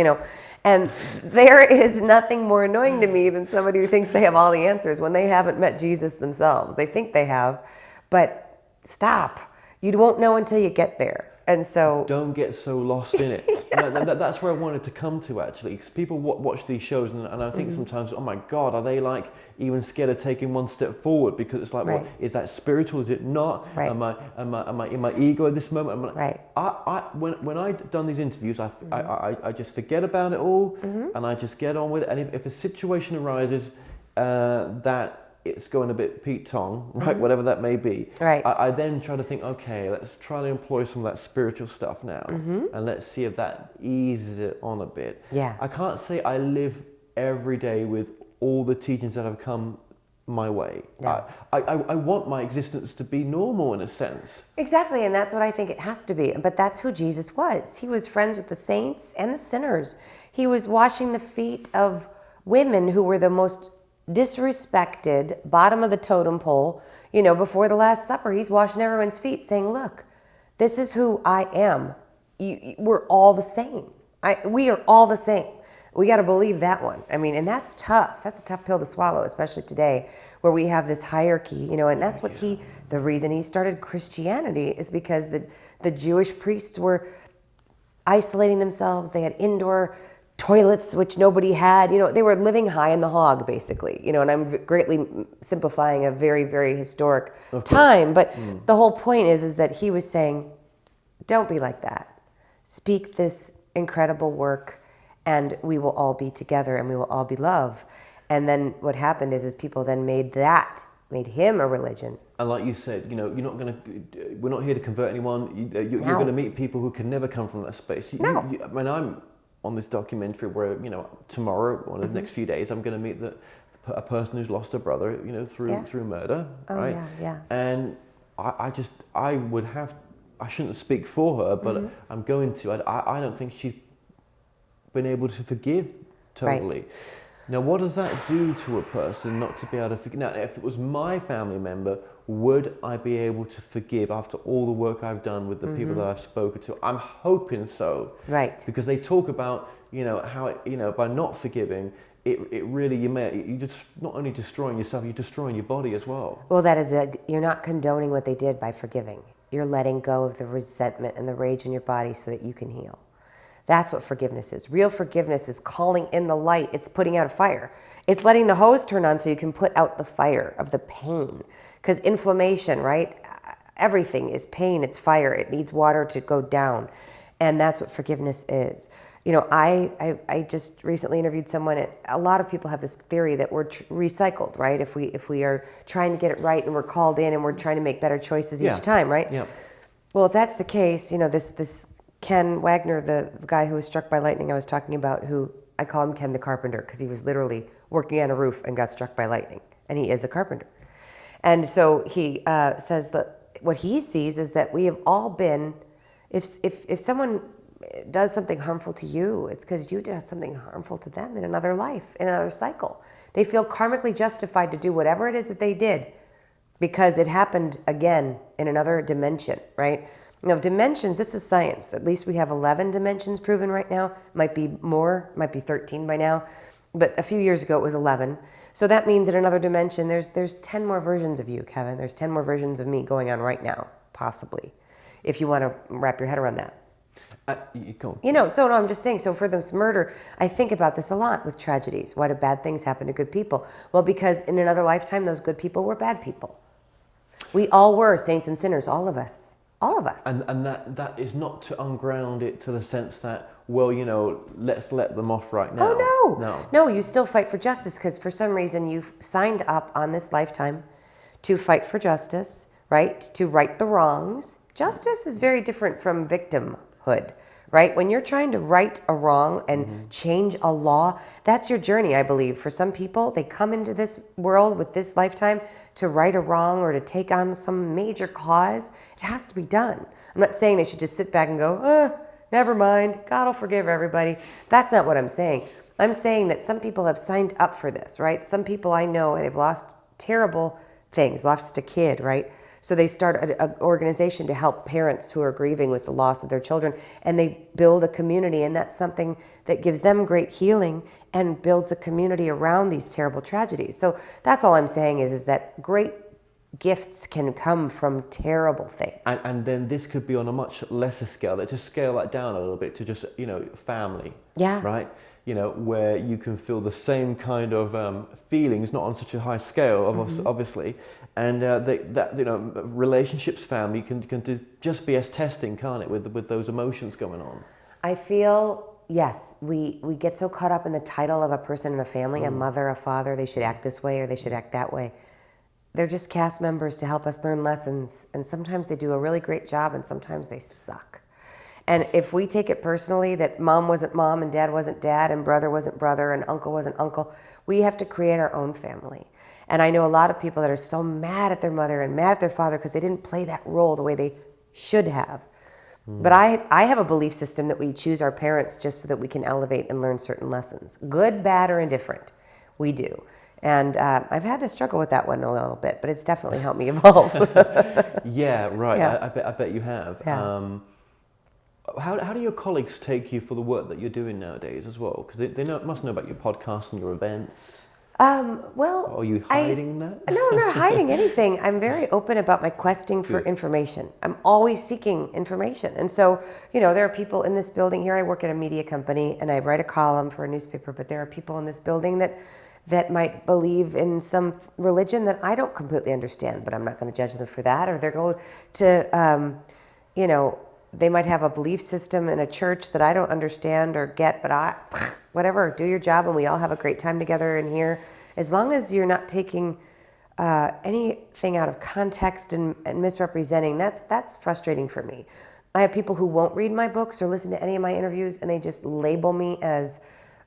and there is nothing more annoying to me than somebody who thinks they have all the answers when they haven't met Jesus themselves. They think they have, but stop. You won't know until you get there. And so... Don't get so lost in it. Yes. That's where I wanted to come to, actually. Because people watch these shows and I think sometimes, oh my God, are they even scared of taking one step forward? Because it's like, well, is that spiritual? Is it not? Right. Am I in my ego at this moment? Right. When I've done these interviews, I just forget about it all and I just get on with it. And if a situation arises that it's going a bit Pete Tong, right? Whatever that may be. Right. I then try to think, okay, let's try to employ some of that spiritual stuff now, and let's see if that eases it on a bit. Yeah. I can't say I live every day with all the teachings that have come my way. No. I want my existence to be normal in a sense. Exactly, and that's what I think it has to be. But that's who Jesus was. He was friends with the saints and the sinners. He was washing the feet of women who were the most disrespected, bottom of the totem pole, before the Last Supper. He's washing everyone's feet saying, look, this is who I am. We're all the same. We are all the same. We got to believe that one. And that's tough. That's a tough pill to swallow, especially today where we have this hierarchy, and that's what the reason he started Christianity is because the Jewish priests were isolating themselves. They had indoor toilets, which nobody had. They were living high in the hog, basically. And I'm greatly simplifying a very, very historic time. But the whole point is that he was saying, Don't be like that. Speak this incredible work, and we will all be together, and we will all be love. And then what happened is people then made him a religion. And like you said, you know, we're not here to convert anyone. You're No. going to meet people who can never come from that space. No. I mean, I'm on this documentary where, you know, tomorrow or the next few days, I'm going to meet a person who's lost a brother, you know, through murder, Oh, right? yeah. And I shouldn't speak for her, but I'm going to. I don't think she's been able to forgive totally. Right. Now, what does that do to a person not to be able to forgive? Now, if it was my family member, would I be able to forgive after all the work I've done with the people that I've spoken to? I'm hoping so. Right. Because they talk about, you know, how it, you know, by not forgiving, it really, you just not only destroying yourself, you're destroying your body as well. Well, you're not condoning what they did by forgiving. You're letting go of the resentment and the rage in your body so that you can heal. That's what forgiveness is. Real forgiveness is calling in the light. It's putting out a fire. It's letting the hose turn on so you can put out the fire of the pain. Because inflammation, right? Everything is pain. It's fire. It needs water to go down. And that's what forgiveness is. You know, I just recently interviewed someone. A lot of people have this theory that we're recycled, right? If we are trying to get it right and we're called in and we're trying to make better choices each time, right? Yeah. Well, if that's the case, you know, this Ken Wagner, the guy who was struck by lightning I was talking about, who I call him Ken the Carpenter because he was literally working on a roof and got struck by lightning, and he is a carpenter. And so he says that what he sees is that we have all been, if someone does something harmful to you, it's because you did something harmful to them in another life, in another cycle. They feel karmically justified to do whatever it is that they did because it happened again in another dimension, right? Now, dimensions, this is science. At least we have 11 dimensions proven right now. Might be more, might be 13 by now. But a few years ago, it was 11. So that means in another dimension, there's 10 more versions of you, Kevin. There's 10 more versions of me going on right now, possibly, if you want to wrap your head around that. You know, so no, I'm just saying, so for this murder, I think about this a lot with tragedies. Why do bad things happen to good people? Well, because in another lifetime, those good people were bad people. We all were saints and sinners, all of us. All of us. And that is not to unground it to the sense that, well, you know, let's let them off right now. Oh, no, you still fight for justice because for some reason you've signed up on this lifetime to fight for justice, right? To right the wrongs. Justice is very different from victimhood, right? When you're trying to right a wrong and change a law, that's your journey, I believe. For some people, they come into this world with this lifetime to right a wrong or to take on some major cause. It has to be done. I'm not saying they should just sit back and go, never mind, God will forgive everybody. That's not what I'm saying. I'm saying that some people have signed up for this, right? Some people I know, they've lost terrible things, lost a kid, right? So they start an organization to help parents who are grieving with the loss of their children, and they build a community, and that's something that gives them great healing and builds a community around these terrible tragedies. So that's all I'm saying is that great gifts can come from terrible things. And then this could be on a much lesser scale. That just scale that down a little bit to just, you know, family. Yeah. Right? You know, where you can feel the same kind of feelings, not on such a high scale, obviously. And that you know, relationships, family can do just be as testing, can't it, with those emotions going on? I feel, yes, we get so caught up in the title of a person in a family, a mother, a father, they should act this way or they should act that way. They're just cast members to help us learn lessons. And sometimes they do a really great job and sometimes they suck. And if we take it personally that mom wasn't mom and dad wasn't dad and brother wasn't brother and uncle wasn't uncle, we have to create our own family. And I know a lot of people that are so mad at their mother and mad at their father because they didn't play that role the way they should have. But I have a belief system that we choose our parents just so that we can elevate and learn certain lessons. Good, bad, or indifferent. We do. And I've had to struggle with that one a little bit, but it's definitely helped me evolve. Yeah, right. Yeah. I bet you have. Yeah. How do your colleagues take you for the work that you're doing nowadays as well? Because they must know about your podcast and your events. Well, are you hiding that? No, I'm not hiding anything. I'm very open about my questing for information. I'm always seeking information. And so, you know, there are people in this building here. I work at a media company and I write a column for a newspaper, but there are people in this building that might believe in some religion that I don't completely understand, but I'm not going to judge them for that. Or they're going to, you know, they might have a belief system in a church that I don't understand or get, but whatever, do your job and we all have a great time together in here. As long as you're not taking anything out of context and misrepresenting, that's frustrating for me. I have people who won't read my books or listen to any of my interviews, and they just label me as,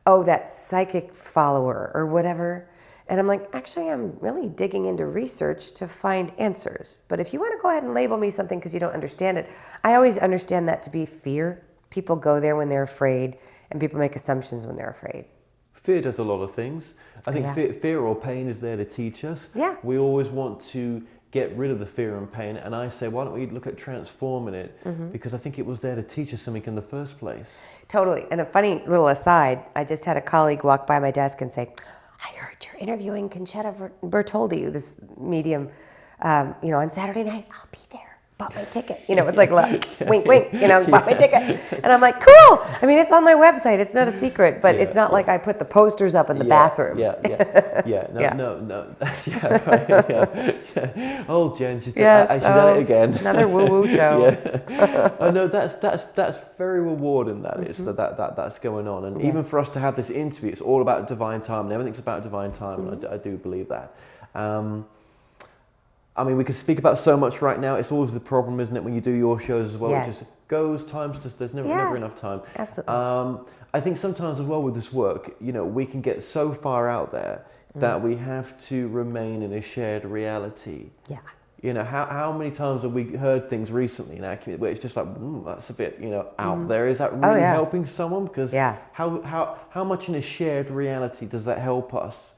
oh, that psychic follower or whatever. And I'm like, actually, I'm really digging into research to find answers. But if you want to go ahead and label me something because you don't understand it, I always understand that to be fear. People go there when they're afraid, and people make assumptions when they're afraid. Fear does a lot of things. I think fear or pain is there to teach us. Yeah. We always want to get rid of the fear and pain, and I say, why don't we look at transforming it? Because I think it was there to teach us something in the first place. Totally. And a funny little aside, I just had a colleague walk by my desk and say, I heard you're interviewing Conchetta Bertoldi, this medium, on Saturday night. I'll be there. Bought my ticket. It's like, look, wink, wink, bought my ticket. And I'm like, cool. I mean, it's on my website. It's not a secret, but it's not like I put the posters up in the bathroom. No. Oh, Jen, she's done it again. Another woo-woo show. Oh, no, that's very rewarding, that is, that's going on. And even for us to have this interview, it's all about divine time, and everything's about divine time, and I do believe that. I mean, we could speak about so much right now. It's always the problem, isn't it, when you do your shows as well? Yes. It just goes, there's never enough time. Absolutely. I think sometimes as well with this work, we can get so far out there that we have to remain in a shared reality. Yeah. How many times have we heard things recently in our community where it's just like, that's a bit, out there. Is that really helping someone? Because how much in a shared reality does that help us?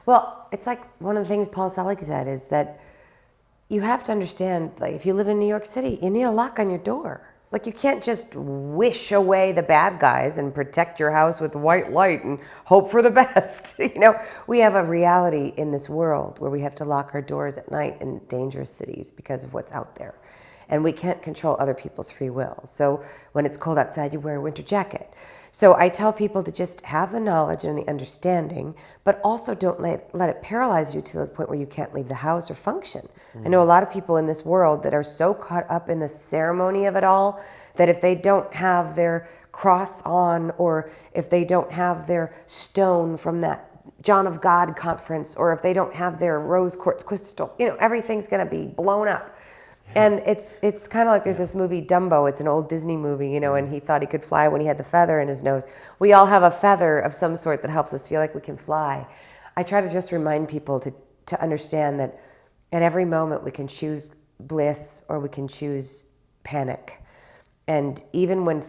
Well, it's like one of the things Paul Selig said is that you have to understand, like, if you live in New York City, you need a lock on your door. Like, you can't just wish away the bad guys and protect your house with white light and hope for the best. We have a reality in this world where we have to lock our doors at night in dangerous cities because of what's out there. And we can't control other people's free will. So when it's cold outside, you wear a winter jacket. So I tell people to just have the knowledge and the understanding, but also don't let it paralyze you to the point where you can't leave the house or function. I know a lot of people in this world that are so caught up in the ceremony of it all that if they don't have their cross on, or if they don't have their stone from that John of God conference, or if they don't have their rose quartz crystal, everything's going to be blown up. And it's kind of like there's this movie Dumbo. It's an old Disney movie, and he thought he could fly when he had the feather in his nose. We all have a feather of some sort that helps us feel like we can fly. I try to just remind people to understand that at every moment we can choose bliss or we can choose panic. And even when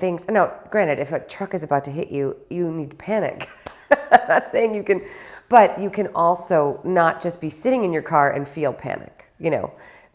granted, if a truck is about to hit you, you need to panic. I'm not saying you can, but you can also not just be sitting in your car and feel panic,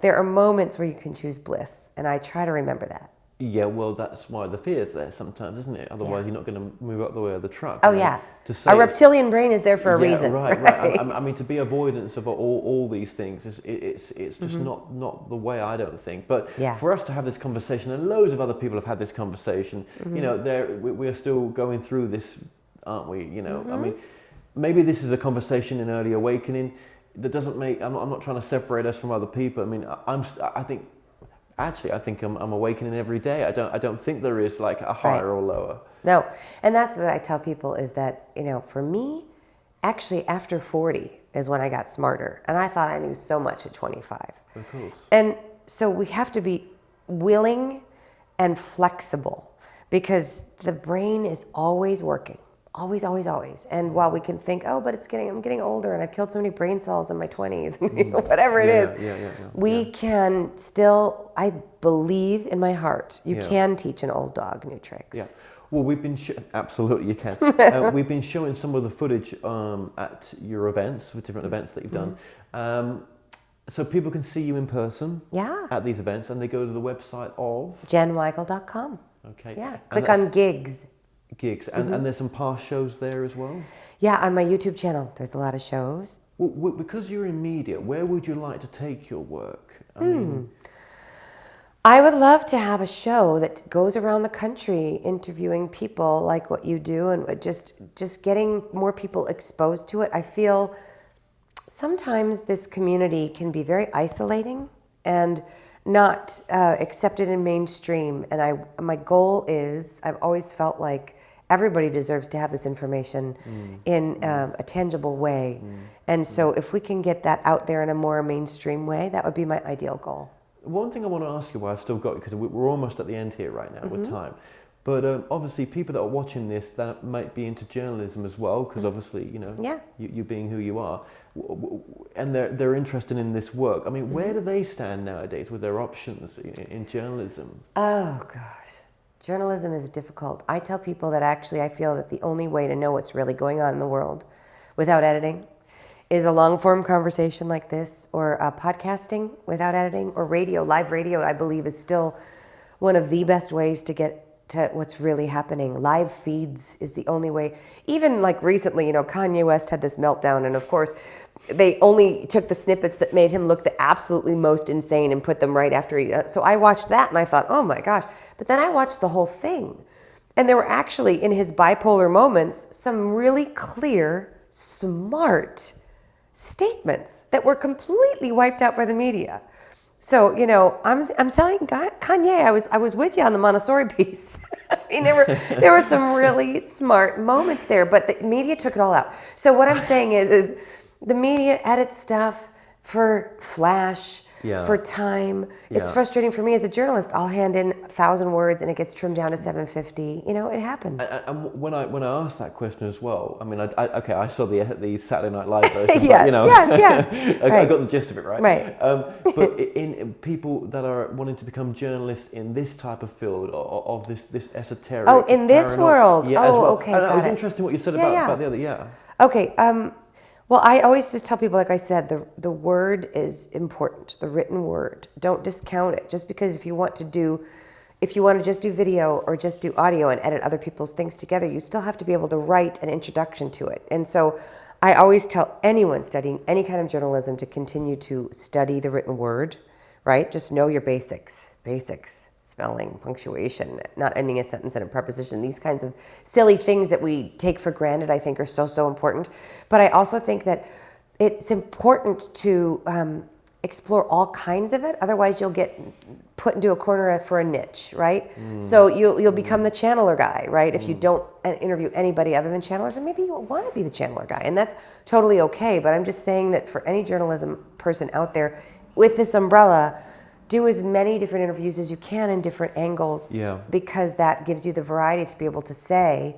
There are moments where you can choose bliss, and I try to remember that. Yeah, well, that's why the fear is there sometimes, isn't it? Otherwise, you're not going to move up the way of the truck. Oh, yeah. Our reptilian brain is there for a reason. Right. I mean, to be avoidance of all these things, it's just not the way, I don't think. But for us to have this conversation, and loads of other people have had this conversation, we're still going through this, aren't we? I mean, maybe this is a conversation in early awakening. That doesn't make. I'm not trying to separate us from other people. I mean, I think I'm awakening every day. I don't think there is like a higher or lower. No, and that's what I tell people is that for me, actually after 40 is when I got smarter, and I thought I knew so much at 25. Of course. And so we have to be willing and flexible because the brain is always working. Always, always, always. And while we can think, but I'm getting older and I've killed so many brain cells in my 20s, whatever it is, we can still, I believe in my heart, you can teach an old dog new tricks. Yeah. Well, we've been, absolutely you can. We've been showing some of the footage at your events, with different events that you've done. So people can see you in person at these events, and they go to the website of? JenWeigel.com. Okay. Yeah. Click on gigs. And there's some past shows there as well? Yeah, on my YouTube channel, there's a lot of shows. Well, because you're in media, where would you like to take your work? I would love to have a show that goes around the country interviewing people like what you do, and just getting more people exposed to it. I feel sometimes this community can be very isolating, and not accepted in mainstream. And my goal is, I've always felt like everybody deserves to have this information in a tangible way. And so if we can get that out there in a more mainstream way, that would be my ideal goal. One thing I want to ask you, while I've still got you, because we're almost at the end here right now with time. But obviously, people that are watching this that might be into journalism as well, because obviously, you being who you are, and they're interested in this work. I mean, where do they stand nowadays with their options in journalism? Oh gosh, journalism is difficult. I tell people that actually I feel that the only way to know what's really going on in the world, without editing, is a long-form conversation like this, or podcasting without editing, or radio. Live radio, I believe, is still one of the best ways to get to what's really happening. Live feeds is the only way. Even like recently, Kanye West had this meltdown, and of course, they only took the snippets that made him look the absolutely most insane and put them right after he. So I watched that and I thought, oh my gosh. But then I watched the whole thing, and there were actually, in his bipolar moments, some really clear, smart statements that were completely wiped out by the media. So, I'm telling Kanye, I was with you on the Montessori piece. I mean, there were some really smart moments there, but the media took it all out. So what I'm saying is the media edits stuff for flash, for time. It's frustrating for me as a journalist. I'll hand in 1,000 words and it gets trimmed down to 750. It happens. And when I asked that question as well, I mean, I saw the Saturday Night Live version. Yes. I got the gist of it, right? Right. But in people that are wanting to become journalists in this type of field of this esoteric. Oh, in this world. Yeah, as well. Okay. And it was interesting what you said about the other. Okay. Well, I always just tell people, like I said, the word is important, the written word. Don't discount it. Just because if you want to just do video or just do audio and edit other people's things together, you still have to be able to write an introduction to it. And so I always tell anyone studying any kind of journalism to continue to study the written word, right? Just know your basics, spelling, punctuation, not ending a sentence in a preposition. These kinds of silly things that we take for granted, I think, are so important. But I also think that it's important to explore all kinds of it. Otherwise, you'll get put into a corner for a niche, right? So you'll become the channeler guy, right? If you don't interview anybody other than channelers, and maybe you want to be the channeler guy, and that's totally okay. But I'm just saying that for any journalism person out there with this umbrella, do as many different interviews as you can in different angles, because that gives you the variety to be able to say,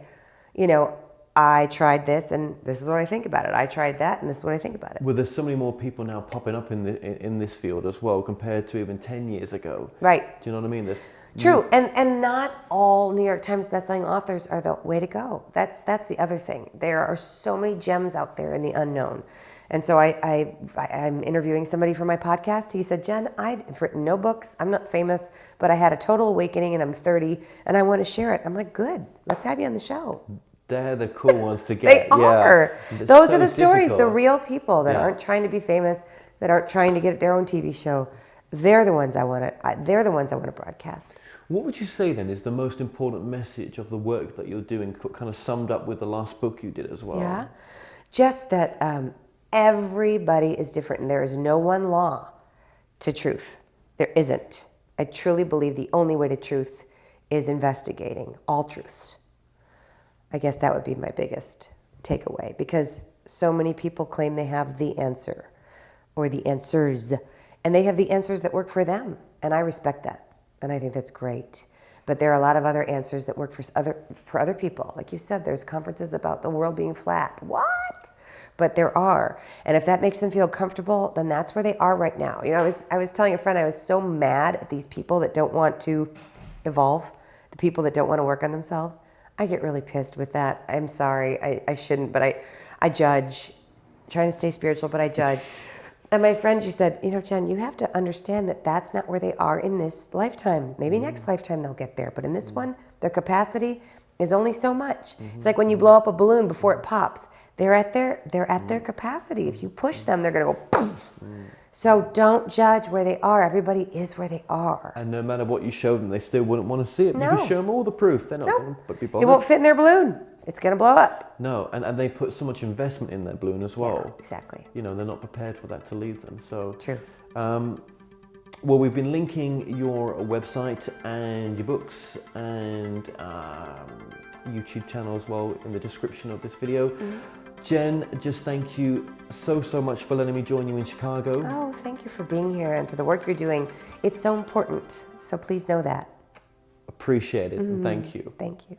I tried this and this is what I think about it. I tried that and this is what I think about it. Well, there's so many more people now popping up in this field as well compared to even 10 years ago. Right. Do you know what I mean? True, and not all New York Times bestselling authors are the way to go. That's the other thing. There are so many gems out there in the unknown. And so I'm interviewing somebody for my podcast. He said, Jen, I've written no books. I'm not famous, but I had a total awakening and I'm 30 and I want to share it. I'm like, good, let's have you on the show. They're the cool ones to get. They are. Those are the stories, difficult. the real people that aren't trying to be famous, that aren't trying to get their own TV show. They're the ones I want to broadcast. What would you say then is the most important message of the work that you're doing, kind of summed up with the last book you did as well? Yeah, just that everybody is different and there is no one law to truth. There isn't. I truly believe the only way to truth is investigating all truths. I guess that would be my biggest takeaway, because so many people claim they have the answer or the answers, and they have the answers that work for them, and I respect that, and I think that's great. But there are a lot of other answers that work for other people. Like you said, there's conferences about the world being flat. What? But there are, and if that makes them feel comfortable, then that's where they are right now. I was telling a friend, I was so mad at these people that don't want to evolve, the people that don't want to work on themselves. I get really pissed with that. I'm sorry, I shouldn't, but I judge. I'm trying to stay spiritual, but I judge. And my friend, she said, Jen, you have to understand that that's not where they are in this lifetime. Maybe next lifetime they'll get there, but in this one, their capacity is only so much. It's like when you blow up a balloon before it pops. They're at their capacity. If you push them, they're going to go boom. So don't judge where they are. Everybody is where they are. And no matter what you show them, they still wouldn't want to see it. No. You can show them all the proof. They're not going to be bothered. It won't fit in their balloon. It's going to blow up. No, and they put so much investment in their balloon as well. Yeah, exactly. They're not prepared for that to leave them. So true. Well, we've been linking your website and your books and YouTube channel as well in the description of this video. Jen, just thank you so much for letting me join you in Chicago. Oh, thank you for being here and for the work you're doing. It's so important, so please know that. Appreciate it, and thank you. Thank you.